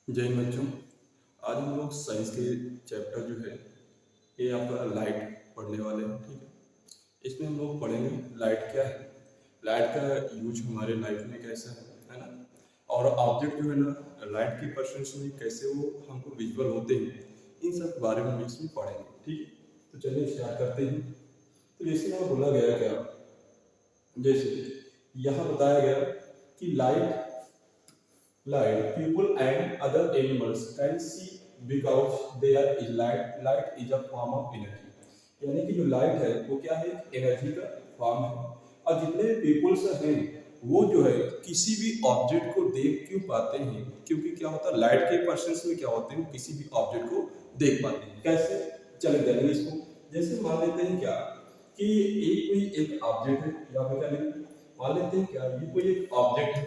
जय हिंद बच्चों। आज हम लोग साइंस के चैप्टर जो है ये आपका लाइट पढ़ने वाले हैं। ठीक है, इसमें हम लोग पढ़ेंगे लाइट क्या है, लाइट का यूज हमारे लाइफ में कैसा है ना। और ऑब्जेक्ट जो है ना लाइट की परसेंस में कैसे वो हमको विजुअल होते हैं, इन सब के बारे में हम इसमें पढ़ेंगे। ठीक है, तो चलिए स्टार्ट करते हैं। तो जैसे यहाँ बोला गया क्या, जैसे यहाँ बताया गया कि light people and other animals can see because there is light is a form of energy। यानी कि जो लाइट है वो क्या है, एनर्जी का फॉर्म है। और जितने भी पीपुल्स हैं वो जो है किसी भी ऑब्जेक्ट को देख क्यों पाते हैं, क्योंकि क्या होता है लाइट के पर्सन्स में क्या होते हैं, किसी भी ऑब्जेक्ट को देख पाते हैं। कैसे, चले जाएंगे इसको। जैसे मान लेते हैं क्या कि कोई एक ऑब्जेक्ट है, या फिर क्या लेंगे, मान लेते हैं क्या ये कोई एक ऑब्जेक्ट है,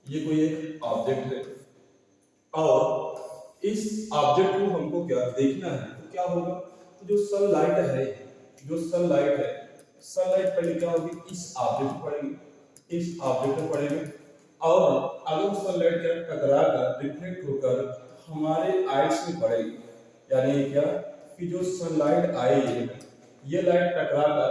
ये कोई एक ऑब्जेक्ट है और इस ऑब्जेक्ट को हमको क्या देखना है, तो क्या होगा, तो जो सनलाइट है, जो सनलाइट है, सनलाइट पहले क्या होगी, इस ऑब्जेक्ट पर पड़ेगी, इस ऑब्जेक्ट पर पड़ेगी। और अगर सनलाइट क्या टकरा कर रिफ्लेक्ट होकर हमारे आईज में पड़ेगी, यानी क्या कि जो सनलाइट आई है ये लाइट टकरा कर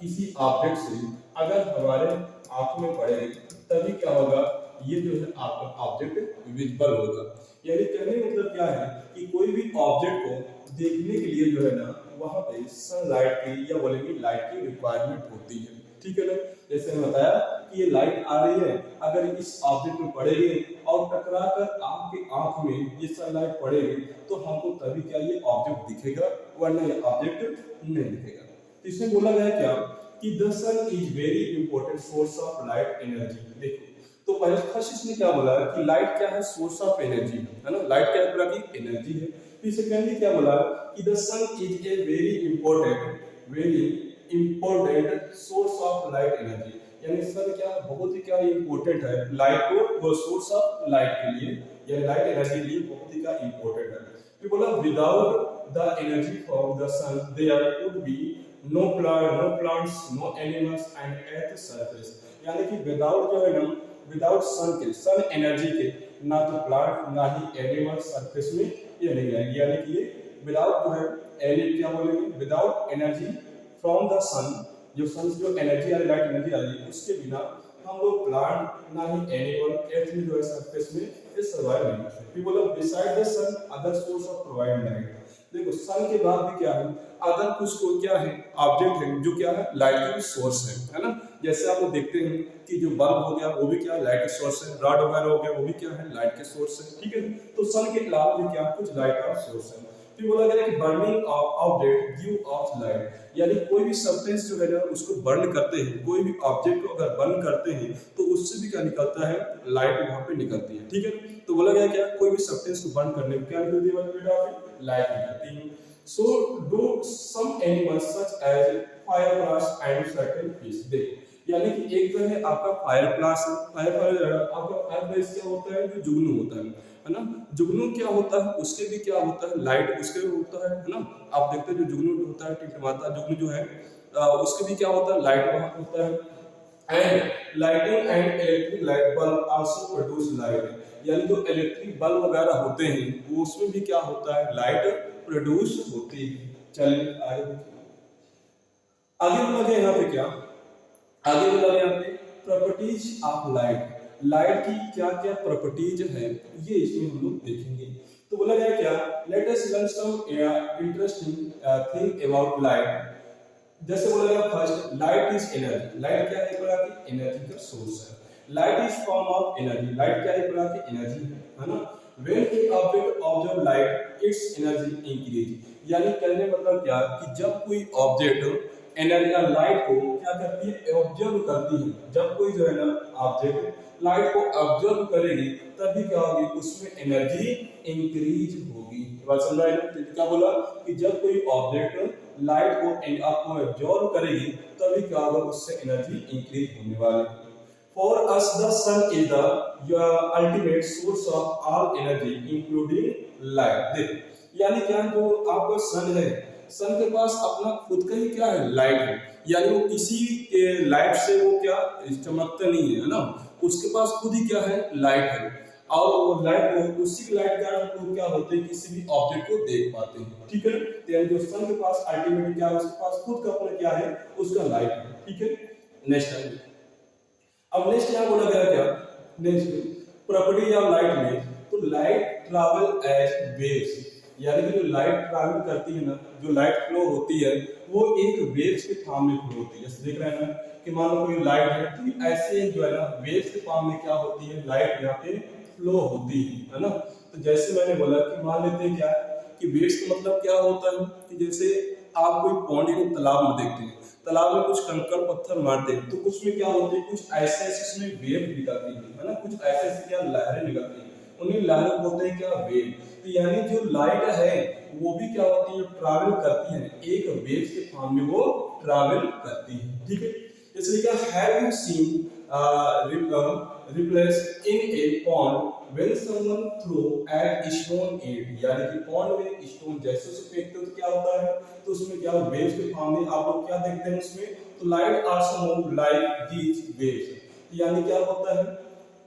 किसी ऑब्जेक्ट से अगर हमारे आंख में पड़ेगी तभी क्या होगा, ये जो है आपका ऑब्जेक्ट विजिबल होगा। यानी कहने का मतलब क्या है कि कोई भी ऑब्जेक्ट को देखने के लिए जो है ना वहां पे सनलाइट की या बोलेंगे लाइट की रिक्वायरमेंट होती है। ठीक है ना, जैसे मैंने बताया कि ये लाइट आ रही है, अगर इस ऑब्जेक्ट में पड़ेगी और टकरा कर आपके आंख में ये सनलाइट पड़ेगी तो हमको तभी क्या ये ऑब्जेक्ट दिखेगा, वरना ये ऑब्जेक्ट नहीं दिखेगा। तो इसमें बोला गया क्या कि the sun is very important source of light energy. देखो, तो पहले फर्स्ट इसने क्या बोला कि लाइट क्या है, सोर्स ऑफ एनर्जी है ना, लाइट क्या बोला कि एनर्जी है। फिर सेकेंडली क्या बोला कि the sun is a very important source of light energy. यानी सन क्या बहुत ही क्या इंपॉर्टेंट है लाइट को, वो सोर्स ऑफ लाइट के लिए या लाइट एनर्जी के लिए बहुत ही क्या इंपॉर्टेंट है। फिर बोला without the energy from the sun there could be no plants no animals and earth surface. यानी कि विदाउट जो है ना, विदाउट सन के, सन एनर्जी के ना तो प्लांट ना ही एनिमल सरफेस में ये नहीं आएगी। यानी कि ये विदाउट जो है एनी क्या बोलेंगे, विदाउट एनर्जी फ्रॉम द सन, जो सन से जो एनर्जी आ रही, लाइट एनर्जी आ रही है, उसके बिना हम लोग प्लांट ना ही एनिमल अर्थ में जो है सरफेस में ये सर्वाइव नहीं कर सकते। बोला beside the sun other source of provide light. देखो सन के बाद भी क्या है, अदर कुछ को क्या है, ऑब्जेक्ट है जो क्या है लाइट का सोर्स है ना। जैसे आप लोग देखते हैं कि जो बल्ब हो गया वो भी क्या है लाइट का सोर्स है, रॉड वगैरह हो गया वो भी क्या है लाइट के सोर्स है। ठीक है, तो सन के अलावा भी क्या कुछ लाइट का सोर्स है। फिर बोला गया कि burning object give of light. यानी कोई भी सब्सटेंस जो है ना उसको बर्न करते हैं, कोई भी ऑब्जेक्ट को अगर बर्न करते हैं तो उससे भी क्या निकलता है, लाइट वहां पे निकलती है। ठीक है, तो बोला गया क्या कोई भी सब्सटेंस को बर्न करने में क्या निकलती है, लाइट निकलती है। So do some animals such as fireplace and certain fish। देखो यानी कि एक जो है आपका फायरप्लेस, आपका फायरप्लेस क्या होता है, जो जुगनू होता है ना। जुगनू क्या होता है, उसके भी क्या होता है लाइट उसके भी होता है ना। आप देखते हैं जो जुगनू होता है, टिमटिमाता जुगनू जो है उसके भी क्या होता है लाइट वहां होता है। And lighting and electric light bulb also produce light. यानी जो इलेक्ट्रिक बल्ब वगैरह होते हैं वो उसमें भी क्या होता है, लाइट प्रोड्यूस होती है। चलिए आगे बोला गया यहाँ पे क्या, आगे बोला गया यहाँ पे प्रॉपर्टीज ऑफ लाइट। लाइट की क्या क्या प्रॉपर्टीज है ये इसमें हम लोग देखेंगे। तो बोला गया क्या, let us learn some interesting thing about light. जैसे बोला गया first light is energy. Light क्या है, बोला कि एनर्जी का सोर्स है। Light is form of energy. Light क्या है, बोला कि एनर्जी है ना। When a object observe light its energy increase. यानी कहने मतलब क्या कि जब कोई ऑब्जेक्ट एनर्जी लाइट को क्या करती है, ऑब्जर्व करती है। जब कोई जो है ना ऑब्जेक्ट लाइट को ऑब्जर्व करेगी तभी क्या होगी, उसमें एनर्जी इंक्रीज होगी। बात समझ रहे हैं, क्या बोला कि जब कोई ऑब्जेक्ट लाइट को आपको ऑब्जर्व करेगी तभी क्या होगा, उससे एनर्जी इंक्रीज होने वाली है। For us, the sun is the ultimate source of all energy, including light। देखो यानी क्या है, जो आपका सन है, सन के पास अपना खुद का ही क्या है, लाइट है। यानी वो किसी लाइट से वो क्या चमकता नहीं है ना, उसके पास खुद ही क्या है, लाइट है। और वो लाइट को उसी लाइट के कारण हम लोग क्या होते हैं किसी भी ऑब्जेक्ट को देख पाते हैं, ठीक है। तो यानी जो सन के पास अल्टीमेटली क्या है, उसके पास खुद का अपना क्या है, उसका लाइट है, ठीक है। नेक्स्ट है, अब नेक्स्ट क्या बोला गया, क्या नेक्स्ट प्रॉपर्टी ऑफ लाइट में, तो लाइट ट्रैवल एज वेव्स, यानी कि जो लाइट ट्रैवल करती है ना, जो लाइट फ्लो होती है वो एक वेव्स के फॉर्म में फ्लो होती है। जैसे देख रहे हैं ना कि मान लो कोई लाइट है, तो ऐसे जो है ना वेव्स के फॉर्म में क्या होती है, लाइट यहाँ पे फ्लो होती है ना। तो जैसे मैंने बोला कि मान लेते हैं क्या कि वेव्स का मतलब क्या होता है कि जैसे आप कोई पॉन्ड या तालाब में देखते हैं, तालाब में कुछ कंकड़ पत्थर मारते हैं तो कुछ में क्या होते हैं, कुछ ऐसे ऐसे उसमें वेव निकलती है ना, कुछ ऐसे ऐसे क्या लहरें निकलती हैं, उन्हें लहरों को बोलते हैं क्या, वेव। तो यानी जो लाइट है वो भी क्या होती है, ट्रैवल करती है, एक वेव्स के फॉर्म में वो ट्रैवल करती है, ठीक है। जैसे लिखा, have you seen ripples in a pond when someone throw at stone at, यानी कि पॉन्ड में स्टोन जैसे उसे फेंकते हो तो क्या होता है, तो उसमें क्या वेव्स के फॉर्म में आप लोग क्या देखते हैं उसमें, तो light also move like these waves, यानी क्या होता है,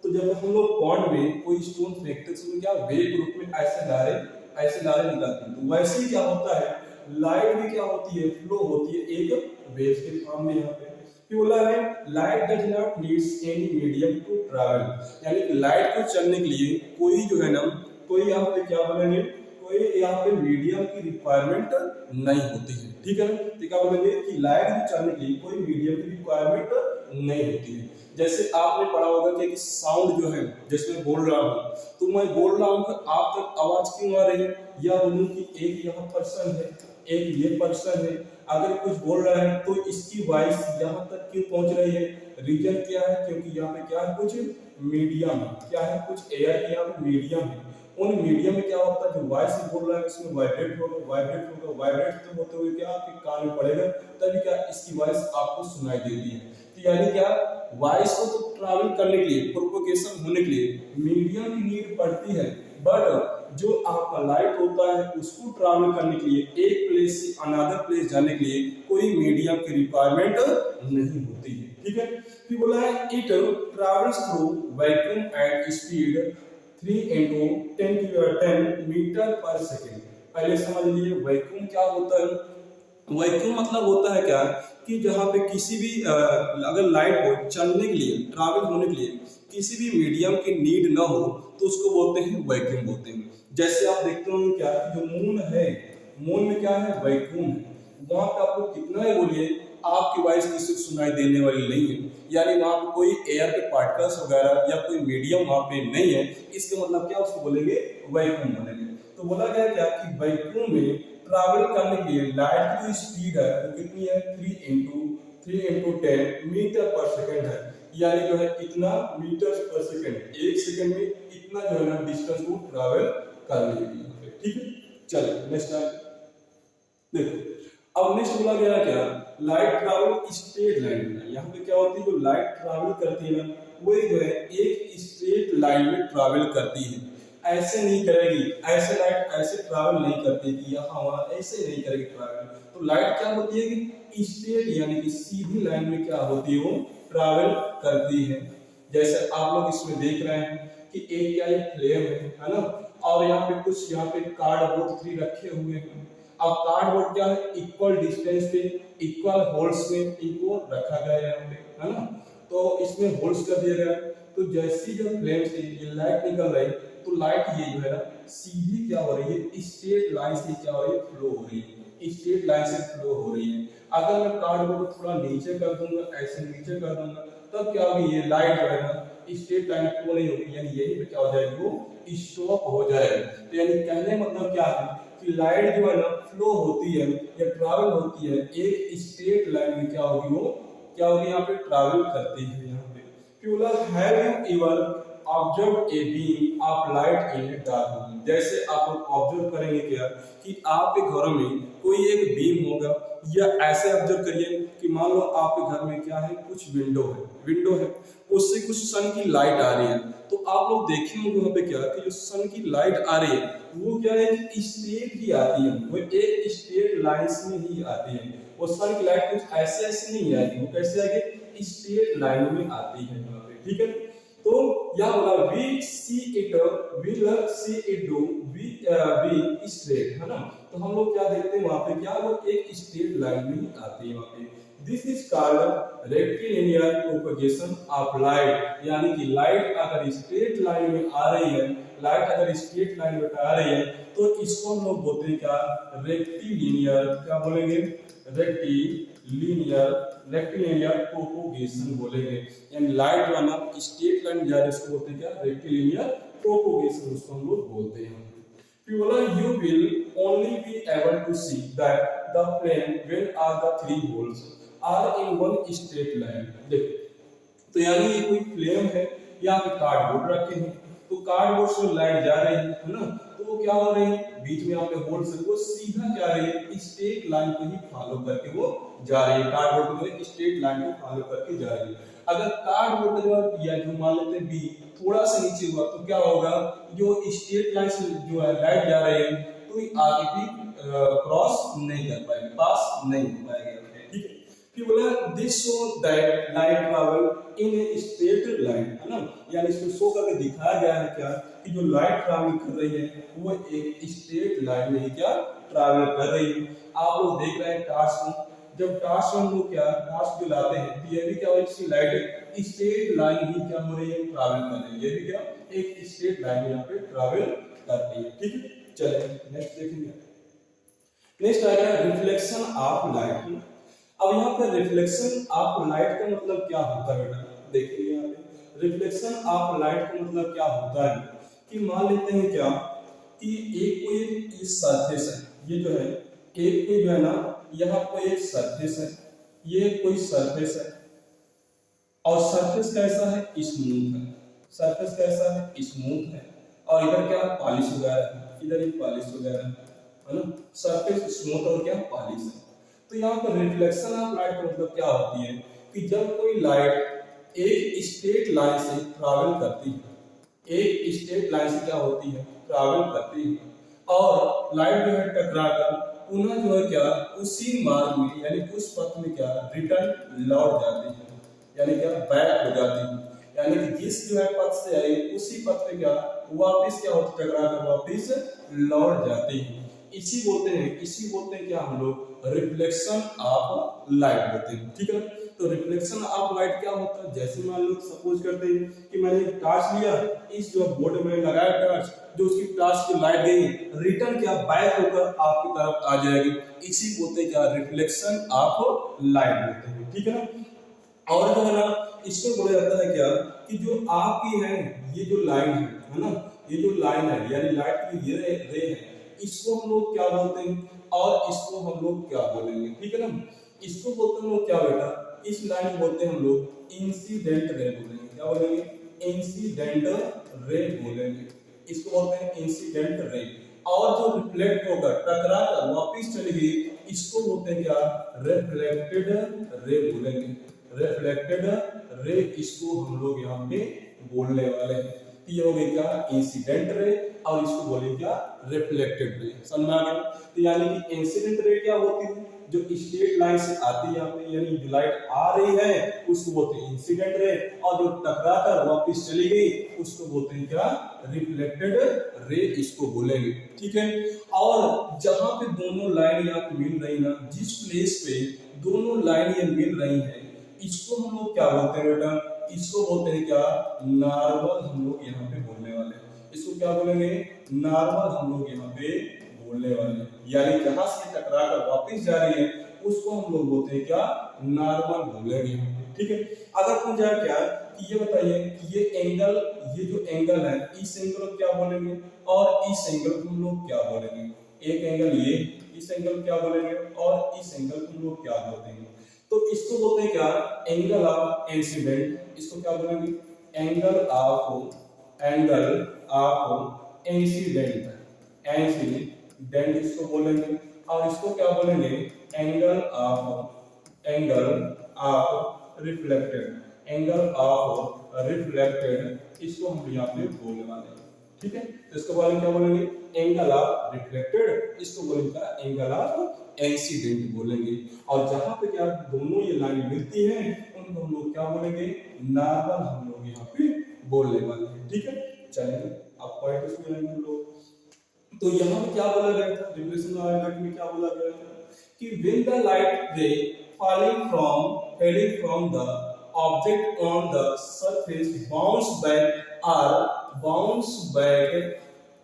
तो जब हम लोग पॉन्ड में कोई स्टोन फेंकते हैं तो उसमें क्या वेव के रूप में ऐसे लहरें निकलती हैं, तो वैसे ही क्या होता है, लाइट भी क्या होती है, फ्लो होती है एक वेव्स के फॉर्म में। यहाँ पे बोला है light does not needs any medium to travel, यानी कि लाइट को चलने के लिए कोई जो है ना, कोई यहाँ पे क्या बोलेंगे, कोई यहाँ पे मीडियम की रिक्वायरमेंट नहीं होती है, ठीक है ना। तो क्या बोलेंगे कि लाइट को चलने के लिए कोई मीडियम की रिक्वायरमेंट नहीं होती है। जैसे आपने पढ़ा होगा कि साउंड जो है, जैसे मैं बोल रहा हूँ तो मैं बोल रहा हूँ कि आप तक आवाज क्यों आ रही है, या बोलूँ कि एक यहाँ पर्सन है, एक ये पर्सन है, अगर कुछ बोल रहा है तो इसकी वॉइस यहाँ तक क्यों पहुंच रही है, रीजन क्या है, क्योंकि यहाँ पे क्या है, कुछ मीडियम क्या है, कुछ एयर के यहाँ पे मीडियम है, उन मीडियम में क्या होता है, जो वॉइस बोल रहा है उसमें वाइब्रेट होगा, वाइब्रेट तो होते हुए क्या आपके कान में पड़ेगा, तभी क्या इसकी वॉइस आपको सुनाई देती है। तो यानी क्या, वॉइस को तो ट्रैवल करने के लिए, प्रोपोगेशन होने के लिए मीडियम की नीड पड़ती है, बट जो आपका लाइट होता है उसको ट्रैवल करने के लिए एक प्लेस से अनदर प्लेस जाने के लिए कोई मीडियम की रिक्वायरमेंट नहीं होती है, ठीक है। फिर बोला है it travels through vacuum at speed 3 into 10 metre per second. पहले समझ लीजिए वैक्यूम क्या होता है। वैक्यूम मतलब होता है क्या कि जहाँ पे किसी भी अगर लाइट को चलने के लिए, ट्रैवल होने के लिए किसी भी मीडियम की नीड ना हो तो उसको बोलते हैं वैक्यूम बोलते हैं। जैसे आप देखते हो क्या, जो मून है, मून में क्या है, वैक्यूम है, वहां पे आपको कितना है बोलिए, आपकी वॉइस किसी को सुनाई देने वाली नहीं है, यानी वहां पे कोई एयर के पार्टिकल्स वगैरह या कोई मीडियम वहां पे नहीं है, इसका मतलब क्या, उसको बोलेंगे वैक्यूम बोलेंगे। तो बोला गया क्या कि वैक्यूम में ट्रैवल करने के लिए लाइट की जो स्पीड है वो कितनी है, 3 into 10 मीटर पर सेकेंड है, यानी जो है इतना मीटर पर सेकेंड, एक सेकेंड में इतना जो है ना डिस्टेंस को ट्रैवल कर लेगी, ठीक है। चलिए नेक्स्ट देखो, अब नेक्स्ट बोला गया क्या, लाइट ट्रैवल स्ट्रेट लाइन में। यहाँ पे क्या होती है, जो लाइट ट्रैवल करती है ना वो जो है एक स्ट्रेट लाइन में ट्रैवल करती है, ऐसे नहीं करेगी, ऐसे लाइट ऐसे ट्रैवल नहीं करती कि यहाँ वहाँ ऐसे नहीं करेगी ट्रैवल। तो लाइट क्या होती है कि स्ट्रेट यानी कि सीधी लाइन में क्या होती है, वो ट्रैवल करती है। जैसे आप लोग इसमें देख रहे हैं कि एक क्या एक फ्लेम है ना, और यहाँ पे कुछ यहाँ पे कार्डबोर्ड 3 रखे हुए हैं। अब कार्डबोर्ड क्या है, इक्वल डिस्टेंस पे इक्वल होल्स में इनको रखा गया है यहाँ पे, है ना। तो इसमें होल्स कर दिया गया, तो जैसी जो फ्लेम से ये लाइट निकल रही तो लाइट ये जो है ना सीधी क्या हो रही है, स्ट्रेट लाइन से क्या हो रही है, फ्लो हो रही है, स्ट्रेट लाइन से फ्लो हो रही है। अगर मैं कार्डबोर्ड को थोड़ा नीचे कर दूंगा, ऐसे नीचे कर दूंगा, तब क्या होगी, ये लाइट जो है ना स्ट्रेट लाइन फ्लो नहीं होगी, यानी यही पे क्या हो जाएगी, वो स्टॉप हो जाएगा। तो यानी कहने मतलब क्या है कि लाइट जो है ना फ्लो होती है या ट्रैवल होती है एक स्ट्रेट लाइन में, क्या होगी, वो क्या होगी, यहाँ पे ट्रैवल करती है। यहाँ पे क्यों, have you ever observe a beam of light in dark room. जैसे आप लोग ऑब्जर्व करेंगे क्या कि आपके घरों में कोई एक बीम होगा, या ऐसे ऑब्जर्व करिए कि मान लो आपके घर में क्या है, कुछ विंडो है, उससे कुछ सन की लाइट आ रही है, तो आप लोग देखेंगे वहां पे क्या कि जो सन की लाइट आ रही है वो क्या है, स्ट्रेट ही आती है, वो एक स्ट्रेट लाइंस में ही आती है, वो सन की लाइट कुछ ऐसे ऐसे नहीं आएगी, वो कैसे आएगी, स्ट्रेट लाइन में आती है यहाँ पे, ठीक है। तो यहाँ बोला we see it will see it do we be straight, है ना। तो हम लोग क्या देखते हैं वहां पे, क्या वो एक स्ट्रेट लाइन में ही आती है वहां पे। This is called rectilinear propagation of light, यानी कि लाइट अगर स्ट्रेट लाइन में आ रही है, लाइट अगर स्ट्रेट लाइन में आ रही है तो इसको हम लोग बोलते हैं क्या, रेक्टिलिनियर, क्या बोलेंगे, रेक्टिलिनियर, रेक्टिलिनियर प्रोपगेशन बोलेंगे। यानी लाइट जो है ना स्ट्रेट लाइन जा रही है उसको बोलते हैं क्या, रेक्टिलिनियर प्रोपगेशन उसको हम लोग बोलते हैं। फिर बोला you will only be able to see that the plane when all the three holes are in one straight line। देखो तो यानी ये कोई फ्लेम है, यहाँ पे कार्डबोर्ड रखे हैं, तो कार्डबोर्ड से लाइट जा रही है ना, तो वो क्या हो रही है, बीच में यहाँ पे होल्स है, वो सीधा क्या रही है, स्ट्रेट लाइन को ही फॉलो करके वो जा रही है, कार्डबोर्ड को स्ट्रेट लाइन को फॉलो करके जा रही है। अगर कार्डबोर्ड का या जो मान लेते हैं बी थोड़ा सा नीचे हुआ तो क्या होगा, जो स्ट्रेट लाइन से जो है लाइट जा रही है तो आगे भी क्रॉस नहीं कर पाएगी, पास नहीं हो पाएगा, ठीक है। फिर बोला this show that light travel in a straight line, है ना, यानी इसको शो करके दिखाया गया है क्या, कि जो लाइट ट्रैवल कर रही है वो एक स्ट्रेट लाइन में ही क्या ट्रैवल कर रही है। आप लोग देख रहे हैं टार्च में, जब टार्च हम लोग क्या टार्च जो लाते हैं तो ये भी क्या होगी, इसकी लाइट स्ट्रेट लाइन ही क्या हो रही है, ट्रैवल कर रही है, ये भी क्या एक स्ट्रेट लाइन यहाँ पे ट्रैवल कर रही है, ठीक है। चलिए नेक्स्ट देखेंगे। नेक्स्ट आ गया रिफ्लेक्शन ऑफ लाइट। अब यहाँ पे रिफ्लेक्शन ऑफ लाइट का मतलब क्या होता है बेटा, देखिए यहाँ पे रिफ्लेक्शन ऑफ लाइट का मतलब क्या होता है, कि मान लेते हैं क्या कि एक कोई सरफेस है, ये जो है एक कोई जो है ना यहाँ कोई एक सरफेस है, ये कोई सरफेस है और सरफेस कैसा है, स्मूथ है, सरफेस कैसा है, स्मूथ है, और इधर क्या पॉलिश वगैरह है, इधर एक पॉलिश वगैरह है ना, सरफेस स्मूथ और क्या पॉलिश है। तो यहाँ पर रिफ्लेक्शन ऑफ लाइट का मतलब क्या होती है, कि जब कोई लाइट एक स्ट्रेट लाइन से ट्रैवल करती है, एक स्ट्रेट लाइन से क्या होती है ट्रैवल करती है, और लाइट जो है टकराकर पुनः जो है क्या उसी मार्ग में यानी उस पथ में क्या रिटर्न लौट जाती है, यानी क्या बैक हो जाती है, यानी कि जिस जो है पथ से आई उसी पथ पे क्या वापस क्या होती है, टकराकर वापस लौट जाती है। इसी बोलते हैं क्या हम लोग रिफ्लेक्शन ऑफ लाइट बोलते हैं, ठीक है। तो रिफ्लेक्शन ऑफ लाइट क्या होता है, जैसे मान लो सपोज करते हैं कि मैंने एक टॉर्च लिया, इस जो बोर्ड में लगाया टॉर्च, जो उसकी टॉर्च की लाइट गई रिटर्न क्या बैक होकर आपकी तरफ आ जाएगी, इसी बोलते हैं क्या रिफ्लेक्शन ऑफ लाइट बोलते हैं, ठीक है ना। और जो है ना इसमें बोला जाता है क्या कि जो आपकी है ये जो लाइन है ना, ये जो लाइन है यानी लाइट की ये रे है, इसको हम लोग क्या बोलते हैं और इसको हम लोग क्या बोलेंगे, ठीक है ना। इसको बोलते हैं हम लोग क्या बेटा, इस लाइन को बोलते हैं हम लोग इंसिडेंट रे बोलेंगे, क्या बोलेंगे, इंसिडेंट रे बोलेंगे, इसको बोलते हैं इंसिडेंट रे। और जो रिफ्लेक्ट होकर टकरा कर वापस चली गई इसको बोलते हैं क्या, रिफ्लेक्टेड रे बोलेंगे, रिफ्लेक्टेड रे इसको हम लोग यहाँ पे बोलने वाले हैं। ये हो गई क्या इंसिडेंट रे और इसको बोलेंगे क्या रिफ्लेक्टेड रे, समझ में आ गया। तो यानी कि इंसिडेंट रे क्या होती है, जो स्ट्रेट लाइन से आती है यहाँ पे यानी जो लाइट आ रही है उसको बोलते हैं इंसिडेंट रे, और जो टकरा कर वापस चली गई उसको बोलते हैं क्या रिफ्लेक्टेड रे, इसको बोलेंगे, ठीक है। और जहां पे दोनों लाइन यहाँ पे मिल रही ना, जिस प्लेस पे दोनों लाइन ये मिल रही है इसको हम लोग क्या बोलते हैं बेटा, इसको बोलते हैं क्या नॉर्मल, हम लोग यहाँ पे बोलने वाले हैं, इसको क्या बोलेंगे नॉर्मल, हम लोग यहाँ पे बोलने वाले, यानी जहां से टकरा कर वापस जा रही है उसको हम लोग बोलते हैं क्या नॉर्मल बोलेंगे, ठीक है। अगर पूछ जाए क्या कि ये बताइए कि ये एंगल, ये जो एंगल है इस एंगल को क्या बोलेंगे और इस एंगल को हम लोग क्या बोलेंगे, एक एंगल ये, इस एंगल क्या बोलेंगे और इस एंगल को हम लोग क्या बोलते हैं, तो इसको बोलते हैं क्या एंगल ऑफ इंसिडेंट, इसको क्या बोलेंगे एंगल ऑफ इंसिडेंट, इंसिडेंट इसको बोलेंगे, और इसको क्या बोलेंगे angle of reflected, angle of reflected, इसको हम यहाँ पे बोलने वाले हैं, ठीक है। तो इसको बोलेंगे क्या बोलेंगे एंगल ऑफ रिफ्लेक्टेड, इसको बोलेंगे क्या एंगल ऑफ इंसिडेंट बोलेंगे। और जहां पे क्या दोनों ये लाइन मिलती हैं उनको हम लोग क्या बोलेंगे नॉर्मल, हम लोग यहाँ पे बोलने वाले हैं। ठीक है, चलिए अब पॉइंट इसमें आएंगे हम लोग। तो यहाँ पे क्या बोला गया था, रिफ्लेक्शन लाइट में क्या बोला गया था कि when the light ray falling from the object on the surface bounce back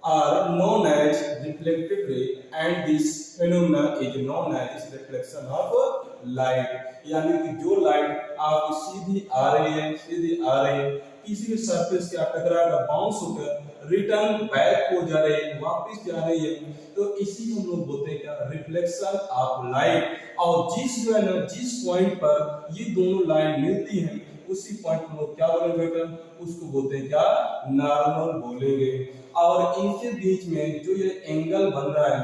are known as reflected ray, and this phenomena is known as reflection of light। यानी कि जो लाइट आपकी सीधी आ रही है किसी भी सरफेस के टकरा कर बाउंस होकर रिटर्न बैक हो जा रही है, वापस जा रही है, तो इसी हम लोग बोलते हैं क्या, रिफ्लेक्शन ऑफ लाइट। और जिस जो है ना जिस पॉइंट पर ये दोनों लाइन मिलती हैं उसी पॉइंट को लोग क्या बोलेंगे बेटा, उसको बोलते हैं क्या, नॉर्मल बोलेंगे। और इनके बीच में जो ये एंगल बन रहा है,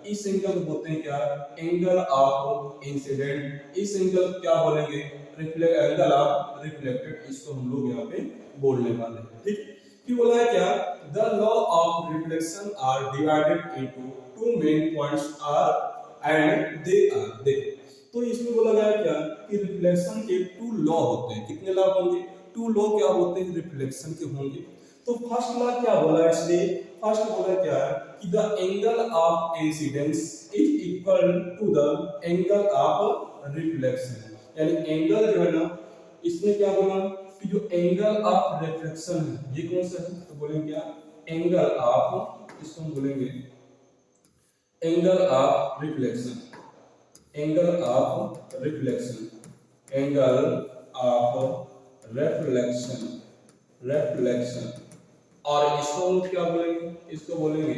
इस एंगल को बोलते हैं क्या, एंगल ऑफ इंसिडेंट। इस एंगल क्या बोलेंगे, एंगल ऑफ रिफ्लेक्टेड। इसको हम लोग यहाँ पे बोलने वाले हैं। ठीक, कि बोला है क्या, the law of reflection are divided into two main points are and they are. देखो तो इसमें बोला गया क्या कि रिफ्लेक्शन के टू लॉ होते हैं। कितने लॉ होंगे, टू लॉ क्या होते हैं रिफ्लेक्शन के होंगे। तो फर्स्ट लॉ क्या बोला है, इसलिए फर्स्ट बोला क्या है कि the angle of incidence is equal to the angle of reflection. यानी एंगल जो है ना, इसमें क्या बोला कि जो एंगल ऑफ रिफ्लेक्शन है ये कौन सा है, तो बोलेंगे क्या, एंगल ऑफ, इसको हम बोलेंगे angle of reflection, angle of reflection, angle of reflection. और इसको हम क्या बोलेंगे, इसको बोलेंगे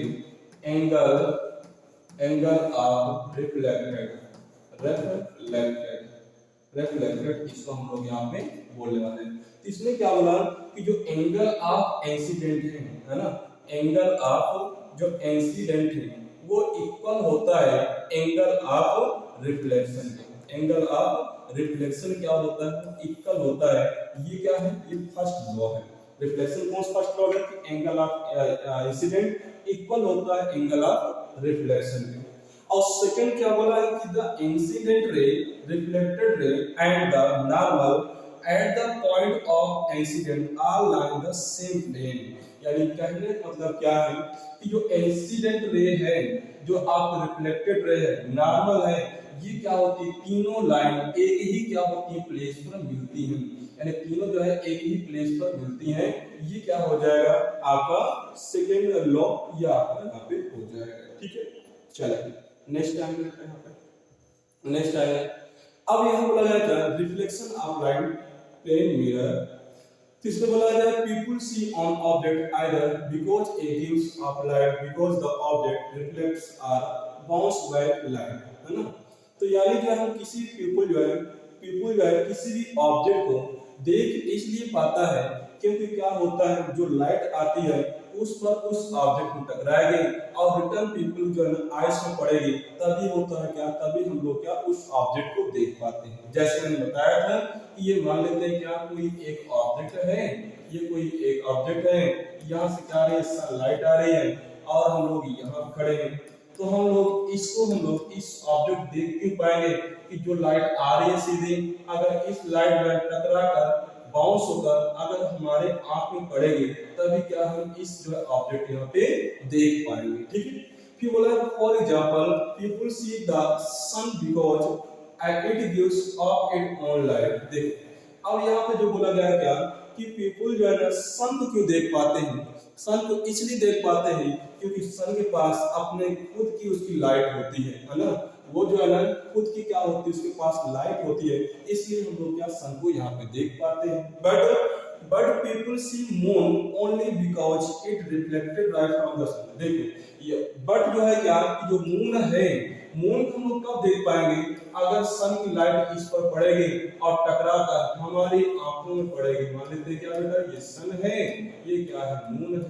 एंगल ऑफ रिफ्लेक्टेड। इसको हम लोग यहाँ पे बोलने वाले हैं। तो इसमें क्या बोला कि जो एंगल ऑफ इंसिडेंट है ना, एंगल ऑफ जो इंसिडेंट है वो इक्वल होता है एंगल ऑफ रिफ्लेक्शन के। एंगल ऑफ रिफ्लेक्शन क्या होता है, इक्वल होता है। ये क्या है, ये फर्स्ट लॉ है। रिफ्लेक्शन कौन सा फर्स्ट लॉ है कि एंगल ऑफ इंसिडेंट इक्वल होता है एंगल ऑफ रिफ्लेक्शन के। और सेकंड क्या बोला है कि the incident ray, reflected ray and the normal at the point of incident are line the same plane. यानी कहने का मतलब क्या है कि जो इंसिडेंट रे है, जो आप रिफ्लेक्टेड रे है, नॉर्मल है, ये क्या होती है, तीनों लाइन एक ही क्या होती है प्लेस पर मिलती हैं। यानी तीनों जो है एक ही प्लेस पर मिलती हैं। ये क्या हो जाएगा आपका सेकेंड लॉ, या आपका यहाँ पे हो जाएगा। ठीक है, चलिए नेक्स्ट टाइम यहाँ पे नेक्स्ट टाइम अब यहाँ बोला जाए क्या, reflection of light plane mirror. तो इसमें बोला जाए people see on object either because a gives off light because the object reflects or bounce back light, है ना। तो यानी कि हम किसी पीपल जो है किसी भी ऑब्जेक्ट को देख इसलिए पाता है क्योंकि क्या होता है, जो लाइट आती है उस पर उस ऑब्जेक्ट में टकराएगी और रिटर्न पीपल जो है ना आइस में पड़ेगी, तभी होता है क्या, तभी हम लोग क्या उस ऑब्जेक्ट को देख पाते हैं। जैसे मैंने बताया था कि ये मान लेते हैं क्या, कोई एक ऑब्जेक्ट है, ये कोई एक ऑब्जेक्ट है, यहाँ से क्या आ रही है, लाइट आ रही है और हम लोग यहाँ खड़े हैं, तो हम लोग इस ऑब्जेक्ट देख नहीं पाएंगे कि जो लाइट आ रही है सीधी, अगर इस लाइट में टकरा कर बाउंस होकर अगर हमारे आंख में पड़ेगी, तभी क्या हम इस जो ऑब्जेक्ट यहाँ पे देख पाएंगे। ठीक है, फिर बोला for example people see the sun because it gives off it own light. देखो अब यहाँ पे जो बोला गया क्या कि पीपल जो है ना सन को क्यों देख पाते हैं, सन को इसलिए देख पाते हैं क्योंकि सन के पास अपने खुद की उसकी लाइट होती है ना, वो जो है ना खुद की क्या होती है, उसके पास लाइट होती है, इसलिए हम लोग क्या सन को यहाँ पे देख पाते हैं। But people see moon only because it reflected light from the sun. देखो ये बट जो है क्या कि जो मून है, मून को हम लोग कब देख पाएंगे, अगर सन की लाइट इस पर पड़ेगी और टकरा कर हमारी आंखों में पड़ेगी। मान लेते हैं क्या बेटा, ये सन है, ये क्या है, मून है,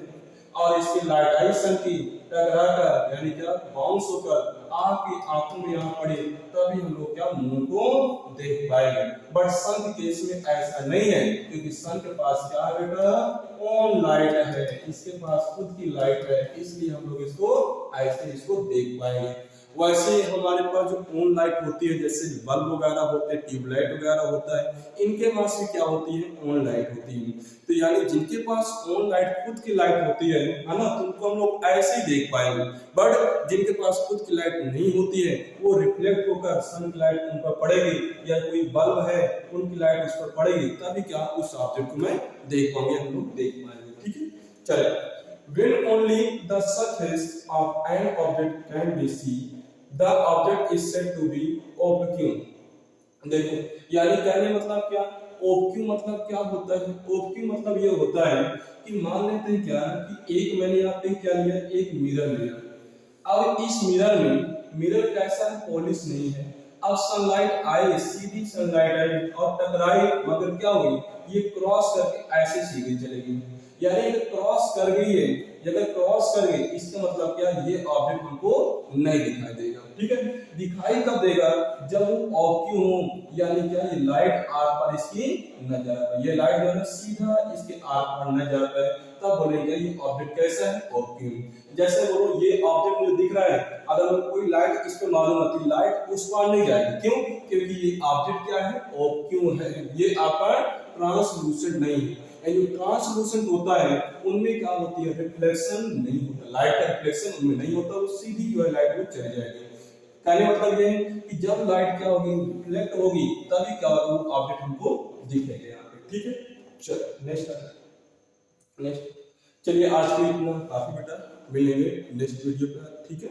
और इसकी लाइट आई सन की टकरा कर यानी क्या बाउंस होकर आपकी आंखों में यहाँ पड़े, तभी हम लोग क्या मून को देख पाएंगे। बट सन के केस में ऐसा नहीं है क्योंकि सन के पास क्या है बेटा, ऑन लाइट है, इसके पास खुद की लाइट है, इसलिए हम लोग इसको ऐसे इसको देख पाएंगे। वैसे हमारे पास जो ऑन लाइट होती है, जैसे बल्ब वगैरह होते हैं, ट्यूबलाइट वगैरह होता है, इनके पास भी क्या होती है, ऑन लाइट होती है। तो यानी जिनके पास ऑन लाइट खुद की लाइट होती है ना, तो उनको हम लोग ऐसे ही देख पाएंगे। बट जिनके पास खुद की लाइट नहीं होती है, वो रिफ्लेक्ट होकर सन की लाइट उन पर पड़ेगी, या कोई बल्ब है उनकी लाइट उस पर पड़ेगी, तभी क्या उस ऑब्जेक्ट को मैं देख पाऊंगी, हम लोग देख पाएंगे। ठीक है, चलिए। When only the surface of an object can be seen, the object is said to be opaque. देखो, यानी कहने मतलब क्या, ओपक्यू मतलब क्या होता है, ओपक्यू मतलब ये होता है कि मान लेते हैं क्या कि एक मैंने यहाँ पे क्या लिया, एक मिरर लिया। अब इस मिरर में, मिरर कैसा है, पॉलिश नहीं है। अब सनलाइट आई, सीधी सनलाइट आई और टकराई, मगर क्या हुई, ये क्रॉस करके ऐसे सीधी चलेगी। यानी अगर क्रॉस कर गई है, अगर क्रॉस कर गई, इसका मतलब क्या, ये ऑब्जेक्ट हमको नहीं दिखाई देगा। ठीक है, दिखाई कब देगा, जब वो ऑब्क्यू हो, यानी क्या, ये लाइट आर पर इसकी न जा पाए, ये लाइट जो है सीधा इसके आर पर न जा पाए, तब बोलेंगे ये ऑब्जेक्ट कैसा है, ऑब्क्यू। जैसे बोलो ये ऑब्जेक्ट मुझे दिख रहा है, अगर कोई लाइट इस पे मालूम होती, लाइट उस पार नहीं जाएगी, क्यों, क्योंकि ये ऑब्जेक्ट क्या है, ऑब्क्यू है, ये आपका ट्रांसलूसेंट नहीं है। जो ट्रांसलूसेंट होता है उनमें क्या होती है, रिफ्लेक्शन नहीं होता, लाइट का रिफ्लेक्शन उनमें नहीं होता, वो सीधी जो है लाइट वो चली जाएगी। कहने मतलब ये है कि जब लाइट क्या होगी, रिफ्लेक्ट होगी, तभी क्या होगा, वो ऑब्जेक्ट हमको दिखेगा यहाँ पे। ठीक है, चलो नेक्स्ट। चलिए आज के लिए इतना काफी बेटा, मिलेंगे नेक्स्ट वीडियो पे। ठीक है।